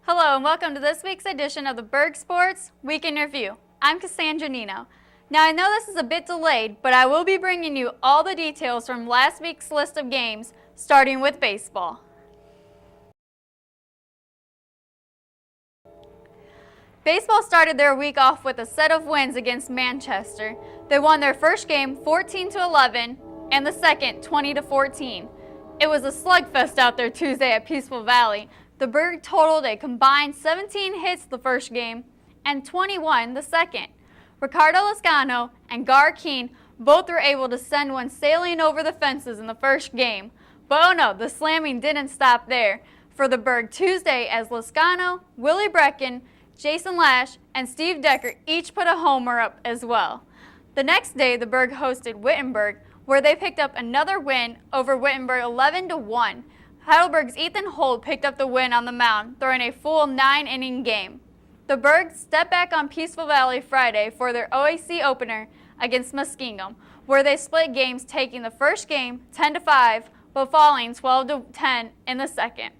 Hello and welcome to this week's edition of the Berg Sports Week in Review. I'm Cassandra Nino. Now I know this is a bit delayed, but I will be bringing you all the details from last week's list of games, starting with baseball. Baseball started their week off with a set of wins against Manchester. They won their first game 14-11 and the second 20-14. It was a slugfest out there Tuesday at Peaceful Valley. The Berg totaled a combined 17 hits the first game and 21 the second. Ricardo Lascano and Gar Keane both were able to send one sailing over the fences in the first game. But oh no, the slamming didn't stop there for the Berg Tuesday as Lascano, Willie Brecken, Jason Lash, and Steve Decker each put a homer up as well. The next day, the Berg hosted Wittenberg, where they picked up another win over Wittenberg 11-1. Heidelberg's Ethan Holt picked up the win on the mound, throwing a full 9-inning game. The Berg stepped back on Peaceful Valley Friday for their OAC opener against Muskingum, where they split games, taking the first game 10-5, but falling 12-10 in the second.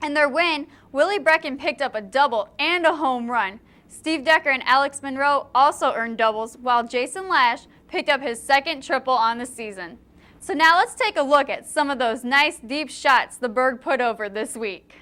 In their win, Willie Brecken picked up a double and a home run. Steve Decker and Alex Monroe also earned doubles, while Jason Lash picked up his second triple on the season. So now let's take a look at some of those nice deep shots the Berg put over this week.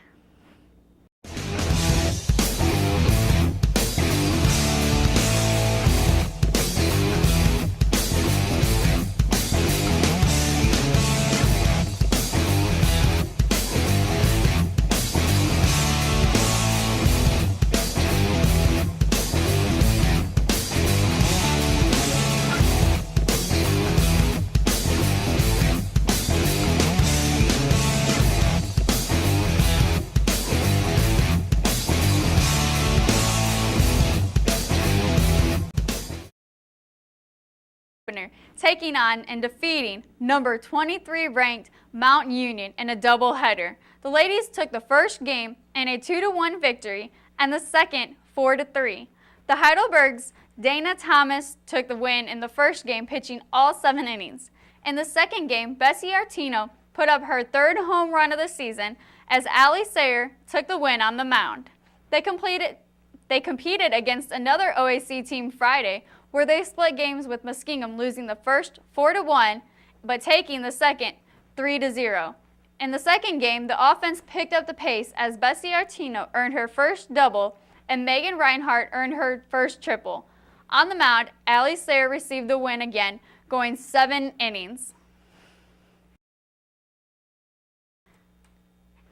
Taking on and defeating number 23 ranked Mount Union in a doubleheader. The ladies took the first game in a 2-1 victory and the second 4-3. The Heidelberg's Dana Thomas took the win in the first game, pitching all 7 innings. In the second game, Bessie Artino put up her third home run of the season as Allie Sayer took the win on the mound. They competed against another OAC team Friday, where they split games with Muskingum, losing the first 4-1, but taking the second 3-0. In the second game, the offense picked up the pace as Bessie Artino earned her first double and Megan Reinhardt earned her first triple. On the mound, Allie Sayer received the win again, going 7 innings.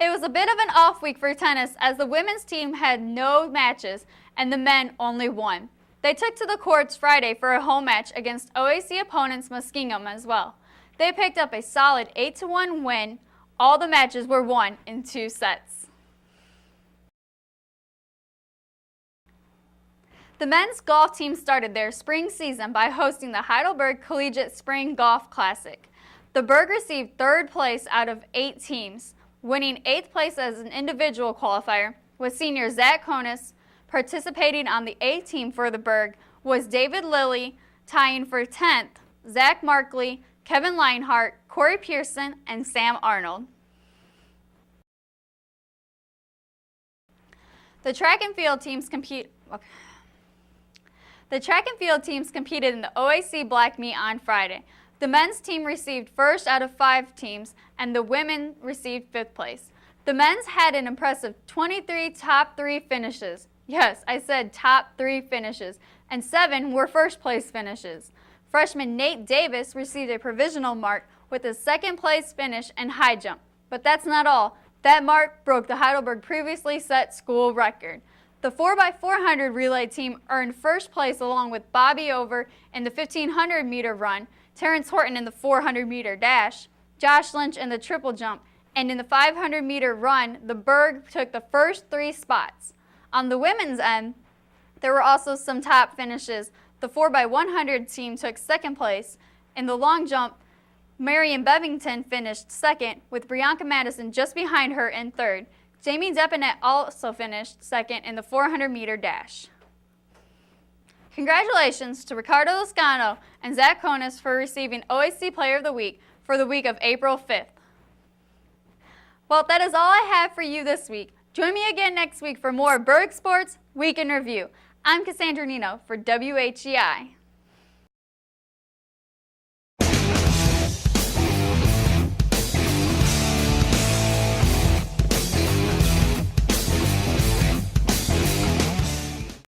It was a bit of an off week for tennis as the women's team had no matches and the men only one. They took to the courts Friday for a home match against OAC opponents Muskingum as well. They picked up a solid 8-1 win. All the matches were won in 2 sets. The men's golf team started their spring season by hosting the Heidelberg Collegiate Spring Golf Classic. The Berg received 3rd place out of 8 teams, winning 8th place as an individual qualifier, with senior Zach Konis. Participating on the A team for the Berg was David Lilly, tying for 10th, Zach Markley, Kevin Leinhart, Corey Pearson, and Sam Arnold. The track and field teams competed in the OAC Black Meet on Friday. The men's team received 1st out of 5 teams, and the women received 5th place. The men's had an impressive 23 top 3 finishes. Yes, I said top 3 finishes, and 7 were first place finishes. Freshman Nate Davis received a provisional mark with a 2nd place finish in high jump. But that's not all. That mark broke the Heidelberg previously set school record. The 4x400 relay team earned 1st place along with Bobby Over in the 1500 meter run, Terrence Horton in the 400 meter dash, Josh Lynch in the triple jump, and in the 500 meter run, the Berg took the first 3 spots. On the women's end, there were also some top finishes. The 4x100 team took 2nd place. In the long jump, Marion Bevington finished 2nd, with Brianka Madison just behind her in 3rd. Jamie Depinet also finished 2nd in the 400-meter dash. Congratulations to Ricardo Lascano and Zach Konis for receiving OAC Player of the Week for the week of April 5th. Well, that is all I have for you this week. Join me again next week for more Berg Sports Week in Review. I'm Cassandra Nino for WHEI.